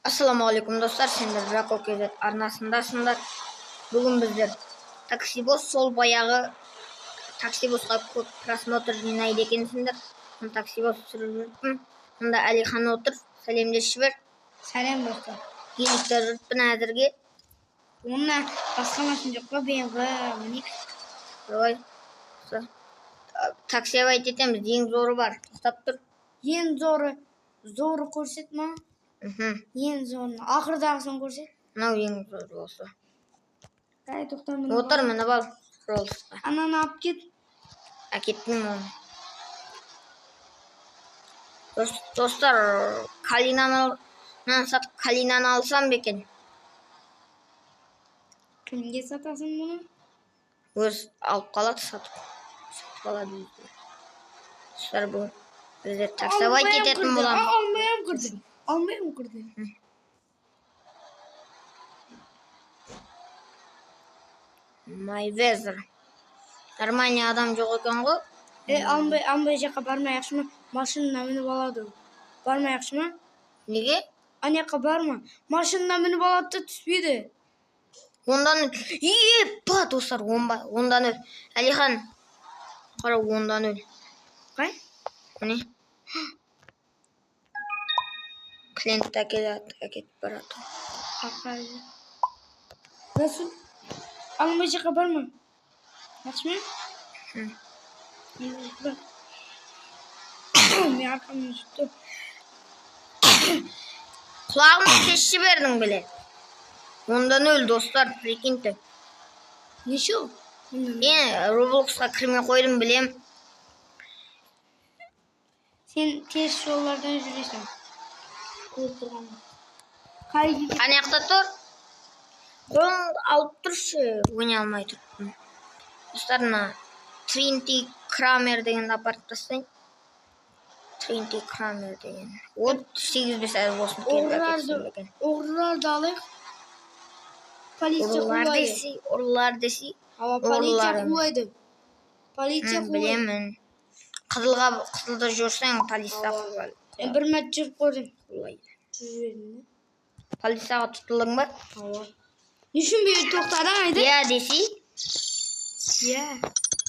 Ассаламуалейкум достар, сендер Жако КЗ арнасындасыңдар. Бүгін біздер таксибос, сол баяғы таксибосқа көп просмотр жинайды екенсіңдер. Таксибос түсіріп жүріппін. Мұнда Әлихан отыр, сәлемдесіп жібер. Сәлем достар. Еліктер жүріппін әзірге. Онда басқа машина жоқ па? BMW мінейік. Ой, такси айт етеміз, ең зоры бар. Тоқтап тұр. Ең зоры көрсет ма? Ең зорын ақырдағысын көрсет. Мынау ең зоры осы. Қай тоқтар мені. Отыр, мініп ал. Роллсқа. Ананы алып кет. Әкеттім оны. Достар, калинаны алсам бекен. Кімге сатасың мұны? Өз алып қалады, сатып қалады. Достар, бұл біздер таксовай кететін боламыз. Алмайым кірді. Майвезер. Нормальный адам жоқ екен ғой. Алмай жаққа бармайықшы ма? Машинына мініп алады. Бармайықшы ма? Неге? Анаяққа барма. Машинына мініп алады да түспейді. Ондан епа, достар, ондан өл. Әлихан, қара, ондан өл. Қай? Міне. Клиент әкетіп барады. Ақай. Насыл? Алмай жаққа барма. Ақшы ма? Мен арқамын жұтты. Құлағымды кесіп жібердің біле. Ондан өл, достар, прикиньте. Неше ол? Роблоксқа кірмей қойдым, білем. Сен теріс жоллардан жүресің. Қанаяқта тұр? Қолыңды алып тұршы. Өне алмай тұрмын. Достарына Тринти Крамер дегенді апарып тастайын. Тринти Крамер деген. От 8-5 әз болсын келіп әкетсін бекен. Оғырларды алайық. Полиция қулайды. Ұрылар десе. Полиция қулайды. Полиция қулайды. Білемін. Қызылда жүрсең, полиция қулайды. Мен бір мәт жүріп көрдім. Қулайды. Полицияға тұтылың ба? Нешін бері тоқтадың айды? Иә, десе? Иә.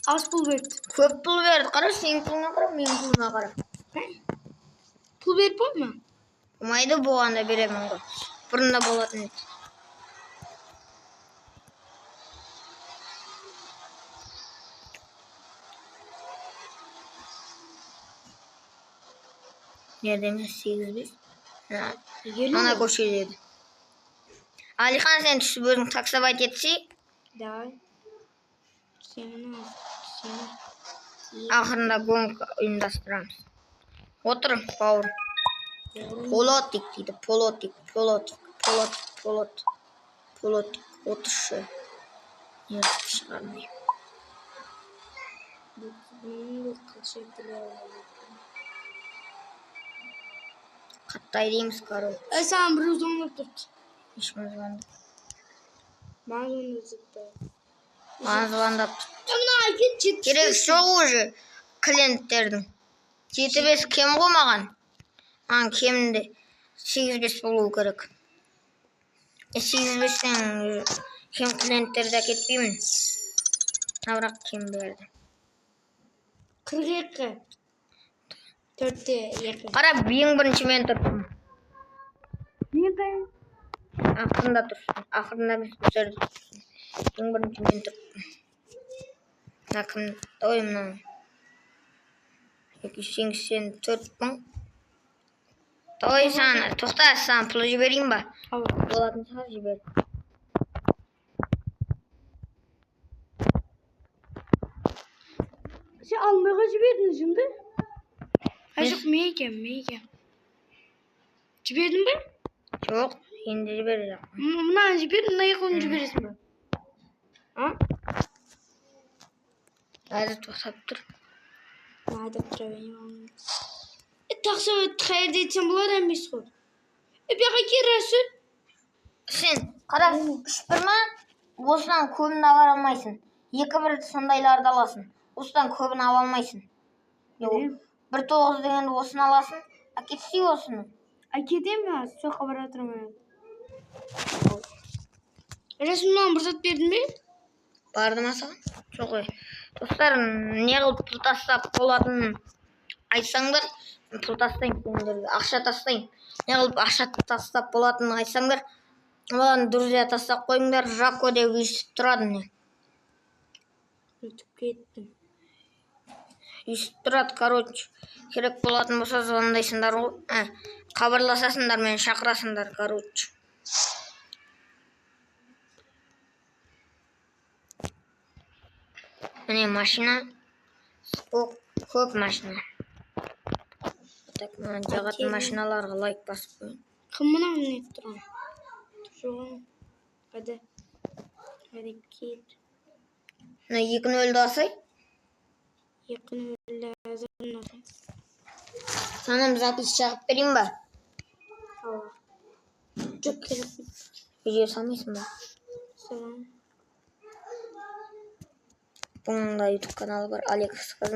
Аз пұл берді. Көп пұл берді. Қара, сен пұлына қара, мен пұлына қара. Пұл беріп болды ма? Болмайды, болғанда беремін ғой. Бұрында болатын еді. Nerede mi? 8-5. Ана көшеде еді. Әлихан, сен түсіп өзің таксовать етсе? Давай. Ақырында гонка ұйымдастырамыз. Отыр, бауыр. Полотик дейді. Полотик. Отыршы. Ертіп шығармай. Қаттай дейміз, король. Саған бір звондап тұрды. Ешкім звондап. Маған звондап. Мына әкет жетіп. Керек жоқ уже клиенттердің. 7-5 кем ғой маған. Маған кемінде 8-5 болу керек. 8-5-тен кем клиенттерді әкетпеймін. Бірақ кем берді. 42. 4-2. Қара, ең бірінші мен тұрдым. Не қайын? Ақырында тұрсын. Ақырында біз түсірді тұрсын. Ең бірінші мен тұрдым. Ақын, тойымнан. 284 мың. Той саны. Тоқта, саған пұлы жіберейін ба? Болатын саған жібер. Сен алмайға жібердің жынды? Жоқ, мен екен. Жібердің бе? Жоқ, енді жіберді. Мұнан жібердің, мұна еқуын жібересің бе? Әзір тоқтап тұр. Айдап тұра бейнем. Тақсаует қайырды етсен болады әмес қой. Беға кересін? Сен, қара, 3-1 ма? Осыдан көбін ала алмайсың. 2-1 сондайларды аласың. Осыдан көбін ала алмайсың. 1-9 дегенді осыны аласың. Әкетсей осыны. Keteyim mi? Çok haber hatırlamıyorum. Resimden fırsat verdin mi? Bardым асаған. Жоқ ой. Достар, не қылып пұл тастап болатынын айтсаңдар, пұл тастаймын сендерге. Ақша тастаймын. Не қылып ақша тастап болатынын айтсаңдар, маған друзья тастап қойыңдар. Жако деп өйстіп тұрады не. Ötüp kettim. Өйстіп тұрады, короче. Керек болатын болса звондайсыңдар ғой. Хабарласасыңдар, мені шақырасыңдар, короче. Міне машина. Көп машина. Так, мына жағатын машиналарға лайк басып қойын. Kım buna mı ne ettiren? Çoğun. Hadi. Hadi git. Мына 2-0-ді асай. Yakın öyle hazırlanalım. Sana запись жағып берейін ба? Tamam. Çok gerek. Видео салмайсың ба? Tamam. Бұның да YouTube каналы бар. Алекс қыз.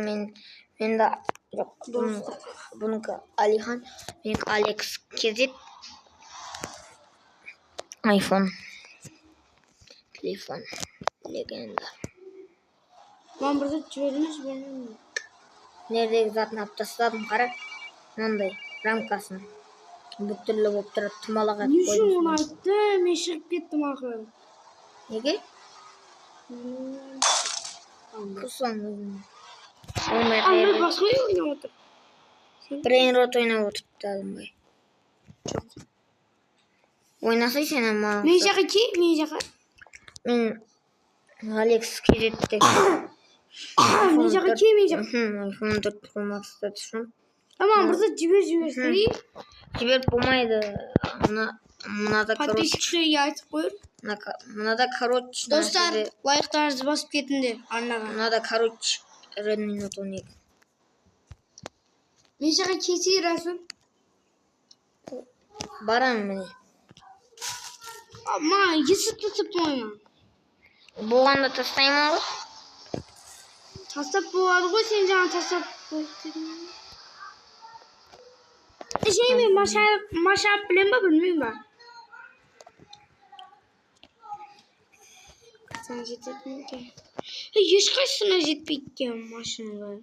Мен да жоқ. Бұнікі Алихан. Менікі Алекс кезет. Айфон. Телефон. Легенда. Ben burada çevirmiş benim. Neredeki zaten алып тастадым, қара. Мынандай рамкасын. Бүктүрлі болып тұрады. Тұмалақ Ne етіп şu қойдым. onu attım. Eşek gittim akıl. Неге? Құрсаң өзің. Olmay Ama қайырды. başka oynamadım. Brain rot ойнап отырыпты Алымбай. Ойнасай сен маған. Ne şaka ki? Ne şaka? Мен Алекс кезетті. Ne şaka ki? Ne şaka? iPhone 4 Pro Max'ta түсірім. Tamam burada cibir. Жіберіп болмайды. Мынада короче. Подписчикleri yatıp koyur. Мынада короче. Dostlar like'larınızı basıp ketindi. Anladım. Мынада короче. Redmi Note 12. Ne şaka kesi Resul? Барам міне. Ama yısıtlıtıp oyna. Болғанда тастаймын ғой. Tasap bu var koy sen canı tasap koy. Şey mi maşa bilen mi bilmiyorum ben. Sen cidden ki. Yüz kaçsına cidden maşınlar.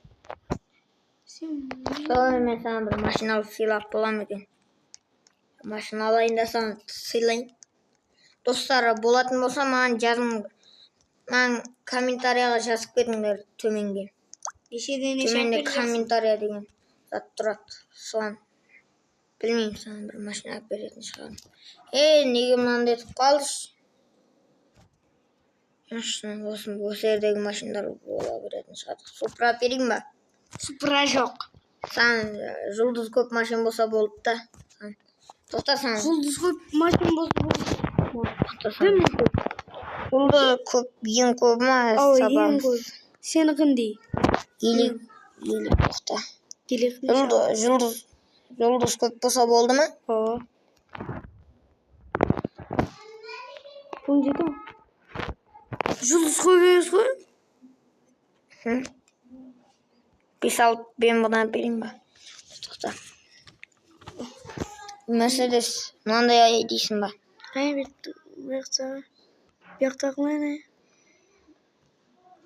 Sen Солай мен саған бір машина алып сыйлап боламын екен. Машина алайын да саған сыйлайын. Достар, болатын болса маған жазыңдар. Маған комментарияға жазып кетіңдер төменге. Төменде комментария деген зат тұрады. Соған білмеймін, саған бір машина алып беретін шығармын. Неге мынандай етіп қалдыш? Осы жердегі машиналар бола беретін шығар. Супра берейін ба? Supra yok. Саған жұлдыз көп машин болса болды да. Тоқта саған. Жұлдыз көп машин болса болды. Жұлдыз көп, ең көп ма? Ең көп. Сені қындай? Елік тоқта. Жұлдыз көп болса болды ма? Бұл жеді ма? Жұлдыз көп емес қой? Бес алып ben бұдан берейін ба? Тоқта. Мерседес, мынандай дейсің ба? Бияқтағылай не?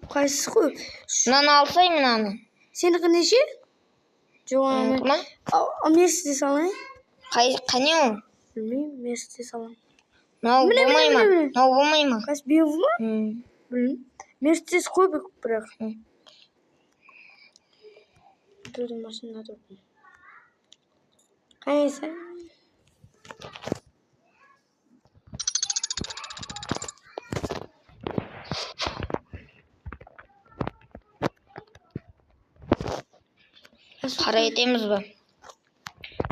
Қайсыз қой? Мынаны алсай мынаны. Сенікі неше? Жоқ, Мерседес алайын? Қане ол? Білмеймін, Мерседес алайын. Мынау болмай ма? Мынау болмай ма? Қайсы биыл ма? Білмеймін. Мерседес қой бірақ. Durun başında durdum. Neyse. Қара етеміз ба?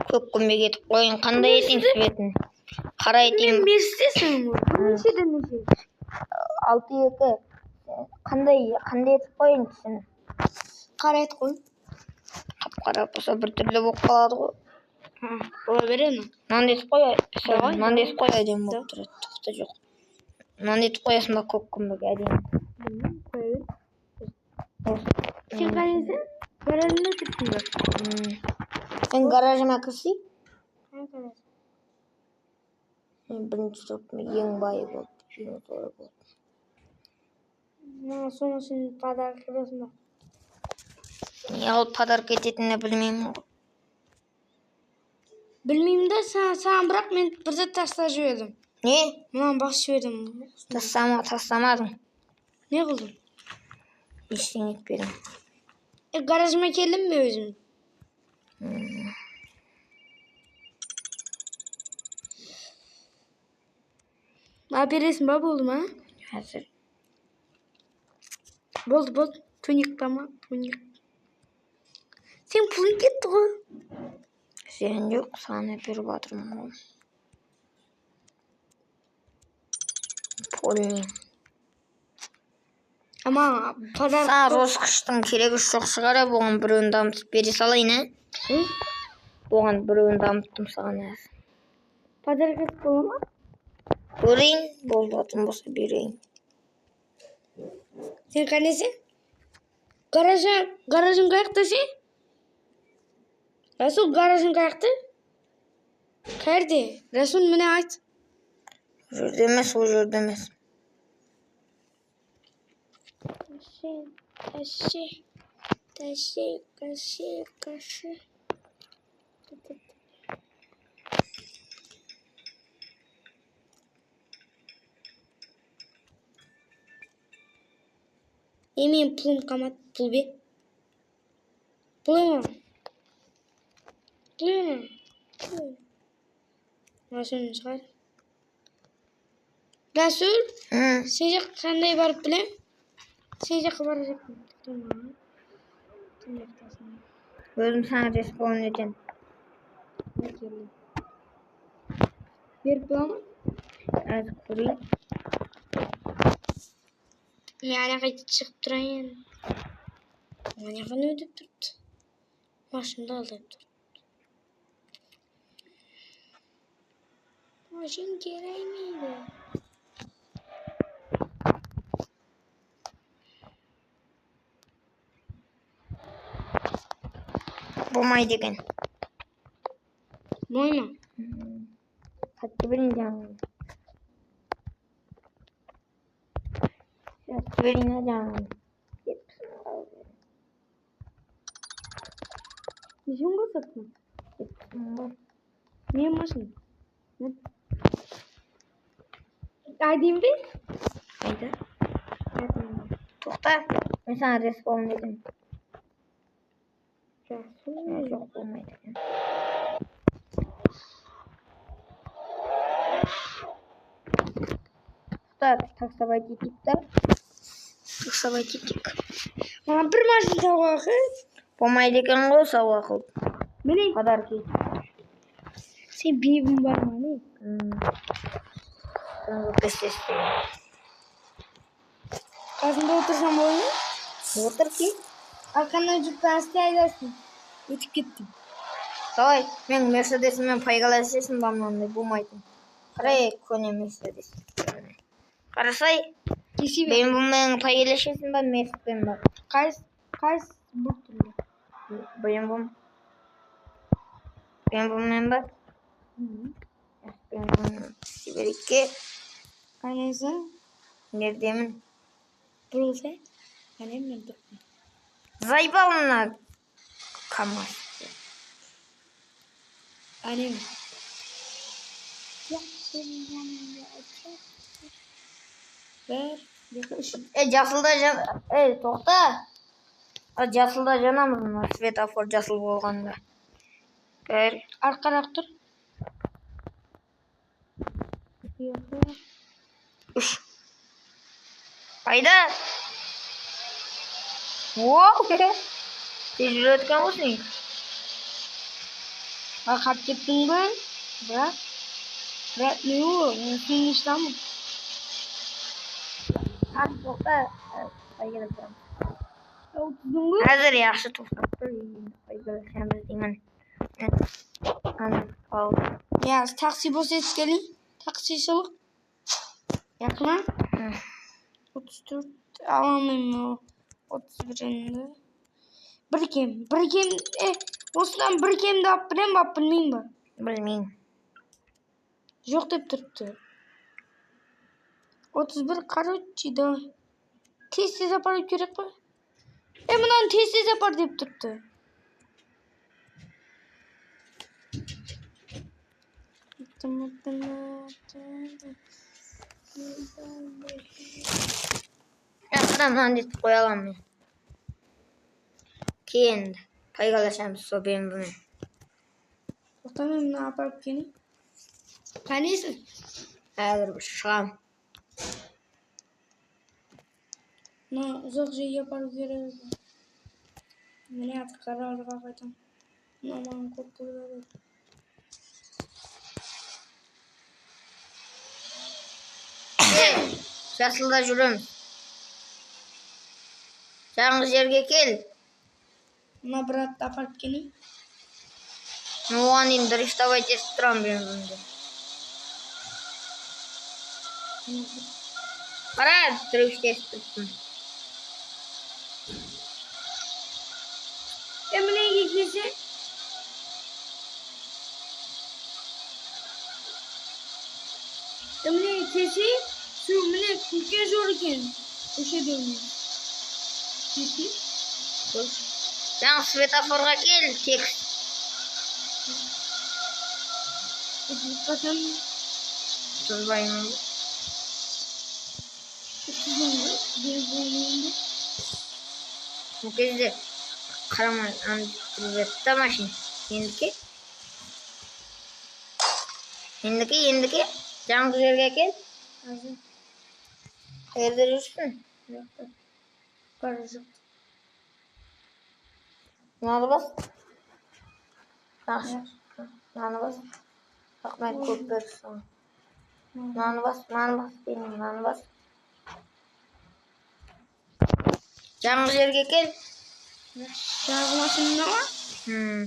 Көп көмбек етіп қойын. Қандай етейін светін? Қара етейін. Мерседесің ғой. Нешеден неше? 6-2. Қандай етіп қойын сен? Қара ет қой. Қап-қара болса бір түрлі болып қалады ғой. Бола береді ме? Мынандай етіп қой. Мынандай етіп қой, әдемі болып тұрады. Тоқта жоқ. Мынандай етіп қоясың ба көп көмбек әдемі? Сен қайсың? Гаражына кеттің ба? Сен гаражыма кірсей? Birinchi turtma eng boyi bo'ldi. Eng zo'ri bo'ldi. Mana sonrasini pодарок berasizmi? Niye olib pодарок etetini bilmayman. Bilmayman-da, sen bırak, men birda tashlab jibirdim. Ne? Mana boshib edim. Taslamadim. Ne qildim? Ishni etmedim. Garajıma keldim mi özüm? Bana veresin baba oğlum ha? Hazır. Boldu. Tunik tamam. Tunik. Sen pulun gitti o. Sen yok. Sana bir batırım oğlum. Polni. Ama pazar... Sana roskıştım. Keregi çok çıkar. Boğan bir öndam beri salayın ha. Hı? Boğan bir öndam tuttum sana. Pazar kız bulma. Göreyim. Boldu atım bolsa bereyim. Sen kanesin? Garajın kayakta sen? Resul garajın kayakta? Kayerde? Resul mene ait? Demez o jür demez. Kaşı. Yemin pulum kamat pul bir. Pulum. Resul çıkar. Resul. Hı. Sence qanday borib bilen? Sence baracak mı? Özüm sana respawn edeyim. Bir plan. Evet kurayım. Yani kaç çıkıp duran yani. Manyağı ne ödüp durdu? Maşında alıp durdu. Maşın gereği miydi? Bulmayı degen. Moyma. Hakkı vereceğim. Hakkı vereceğim. Nişan basat mı? Niye maşın? Aydın bir? Haydi. Toxta. Ben sana respawn edeyim. Yok bulmayı degen. Taksabay dedik de. Taksabay dedik. Bana bir maşın tavuğa kız. Bulmayı degen olsa vakıl. Beni. Kadar ki. Sen bir var mı ne? Ben bu kestesti. Kasımda otursam olur mu? Otur ki. Arkandan cüpten isteğe edersin. Ötüp gittim. Давай, мен Мерседесіммен пайғаласесің бамнамды болмайтын. Қарай, көне Мерседес. Қарасай, Kişi ben bununla paylaşırsın ben Mercedes bak. Kaç bu türlü. Ben bununla bak. Ben bununla Siberik'e Annesi neredemin? burada. Annem nerede? Zaybalına kamaz. Annem. Ver. Жасылда жан... тоқта. Жасылда жанамыз мына светофор жасыл болғанда. Бәр. Arkarak dur. Үш. Қайда? Оу! Тез жүреді болсың. Kalkıp gittin mi? Bırak. Bırakmıyor. Senin işten mi? Hadi toqta. Қайда тұрам. Oturdun mu? Қазір yaxшы тоқтап тұр. Қайда деймін. Al. Ya taksi boş et gelin. Taksi çabuk. Yakına. 34 alamıyorum o. 31'inde. Bir kem. Osman bir kem de bilmem bilmem ben. Bilmeyim. Жоқ деп тұрыпты. 31 короче, давай. Тез апару керек қой. Мынаны тез апар деп тұрыпты. Yaxşıdan dit qoyalım men. Keyin paylaşamiz so ben buni. Тоқтамай мына апарып келейін. Қанесің? Hozir шығам. Мына ұзақ жерге апару керек. Міне аты қарарға қайтам. Мына маған көп болады. Жасылда жүрем. Жаңғы жерге кел. Мына братты апарып келейін. Оған дейін дрифтовать етіп тұрам мен бұнда. Қара дрифт етіп тұрмын. Мінеге келсе? Мінеге келсе? Şu mine Türkiye zor ekan. O'sha dönüyor. Жаңғы светофорға кел, текст. Qasam Tuzbayım. Bu кезде қарамай андырветті машин. Ендікі. Жаңғы жерге кел. Қайерде жүрсің? Бара жоқ. Мынаны бас. Мынаны бас. Рахмет көп берсін. Мынаны бас. Мынаны бас. Жаңғы жерге кел. Жаңғы машина ма?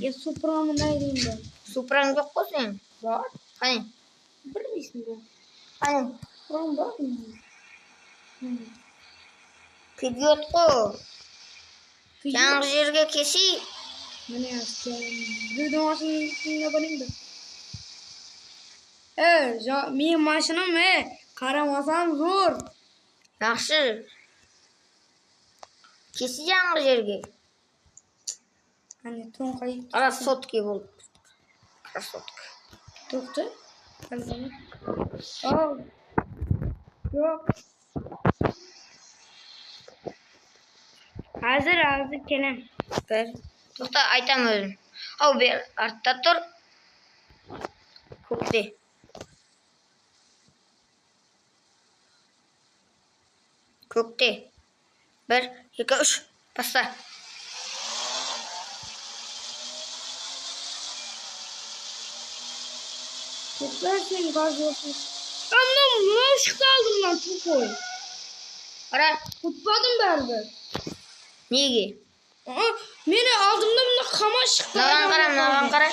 Я Супрамын айдайын. Супраң жоқ қой сен? Бар. Қане? Білмейсің бе? Қане? Супрам бар. Педиот қой. Жаңғы жерге кеші. Міне біреудің машинасына барайын ба? Мен машинам, қарамасам зор. Жақсы. Кеші жаңғы жерге. Әне тоңқай. Красотки болып. Красотка. Тоқты? Қалғаны? Ау. Жоқ. Hazır келем. Бір. Тоқта айтам өзім. Ау бер артта тұр. Көкте. Көкте. 1, 2, 3. Баста. Көкте сен газ olsun. Annem ne ışıkta aldım lan Tukoy. Ara. Tutmadım beraber. Неге? Meni aldığımda bunda kama çıktı. Маған қара.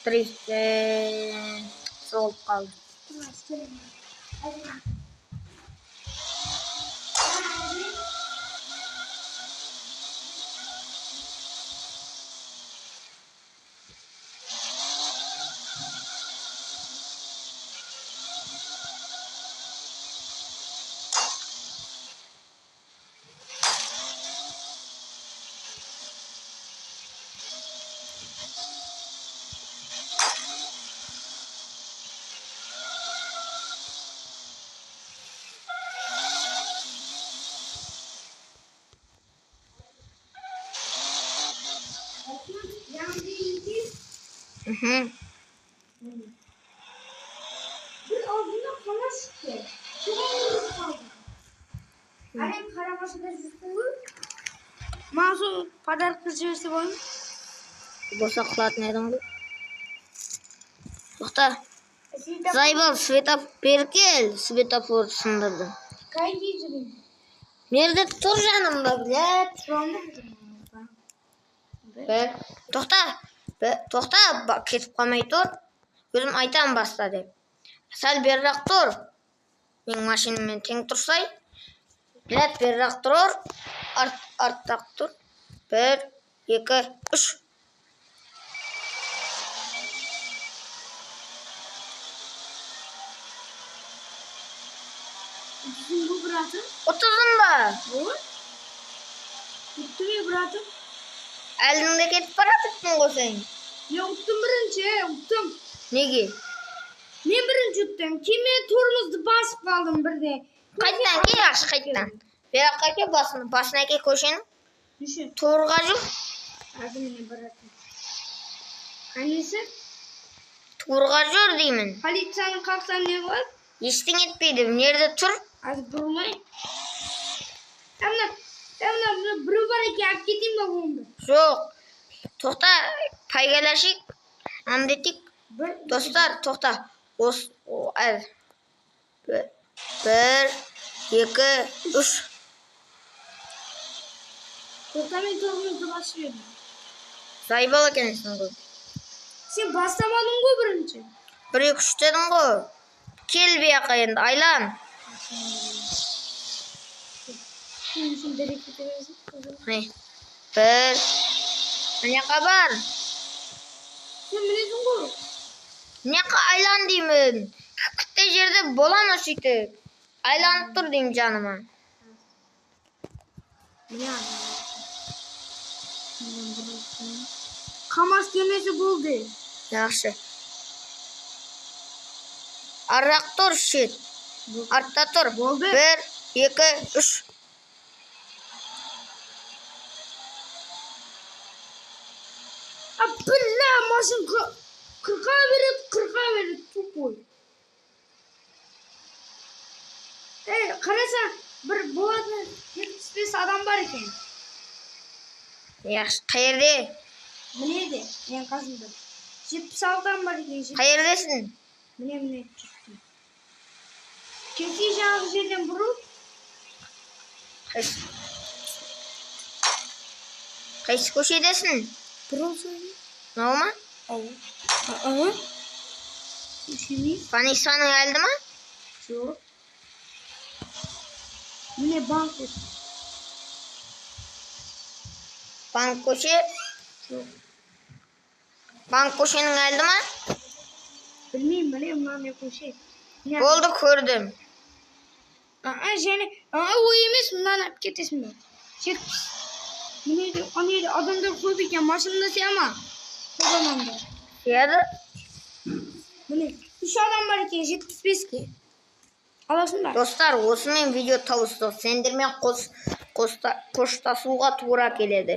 Дрифт соғылып қалды. Bir aldığında kama çıktı. Çok ağır kaldı. Annem karaması da düştü. Mazur padar kızıyorsa boyun. Болса қылатын едің ғой. Тоқта. Зайбал светофор кел. Светофор сындырды. Кай дейсің? Мерде тұр жанымда, блядь. Тоқта. Кетіп қалмай тұр. Өзім айтам баста деп. Сәл берірақ тұр. Мен машинамен тең тұрсай. Блядь, берірақ тұр. Арттақ тұр. 1, 2, 3. Bizim bu bırakın. 30'un ba. Bu. Tuttu mu bırakın? Elinde ketip baratıptın o sen. Ya uttum birinci. Uttum. Negi? Ne birinci uttum? Kime turumuzdu basıp kaldım birde. Kaytan ki yaş kaytan. Bir dakika ki basına ki koşun. Düşün. Turgacı. Adım ne bırakın. Hangisi? Turgacı deyimin. Halit senin kalksan ne var? Eştin etmeydim. Nerede tur? Az durmayın. Tamam bunu buru var ki yap gideyim mi bunu? Yok. Toxta paygalaşık. Andetik. Dostlar toxta. El. 1, 2, 3. Kurtamayın turumuzdu başlıyorum. Saybalı kendisini koy. Sen basamadın mı birinci? 1, 2, 3 dedin koy. Kel bir yaka endi. Aylan. Şimdi direkt gidiyoruz. Ne? 1. Ne kabar? Sen bilirsin bu. Ne ka aylan deyimin. Kıtta yerde bolan aşıydı. Aylanıp dur diyeyim canıma. Ya. Kamas gemisi buldu. Yaxşı. Araq dur shit. Artda tur. Oldu. 1, 2, 3. Abdullah maşın 40'a verip topu. Karasa bir boğazda 75 adam var iken. Yaxşı. Qayerda? Bu neydi? En kazındı. 76 adam var iken. Qayerdasin? Ne çıktı. Kesin şahı şeyden vurup. Qaysi ko'chadasin? Burun söyleyeyim. Nima? Aa. Şimdi Panisvan'ın geldimi? şu. Ne bank? Bank ko'chi. Şu. Bank ko'chining geldimi? Bilmiyorum lan ne koşu. Ne? Bo'ldi, ko'rdim. O yemiş bundan hep getirsin ben. Şey. Neydi? Adamdır koyarken maşında şey ama. Kocaman da. Yerda. Bu ne? 3 adam var iken 75 ki. Alasın da. Dostlar, osымен video tavsiya sendirmey qo'shtasuvga to'g'ri keladi.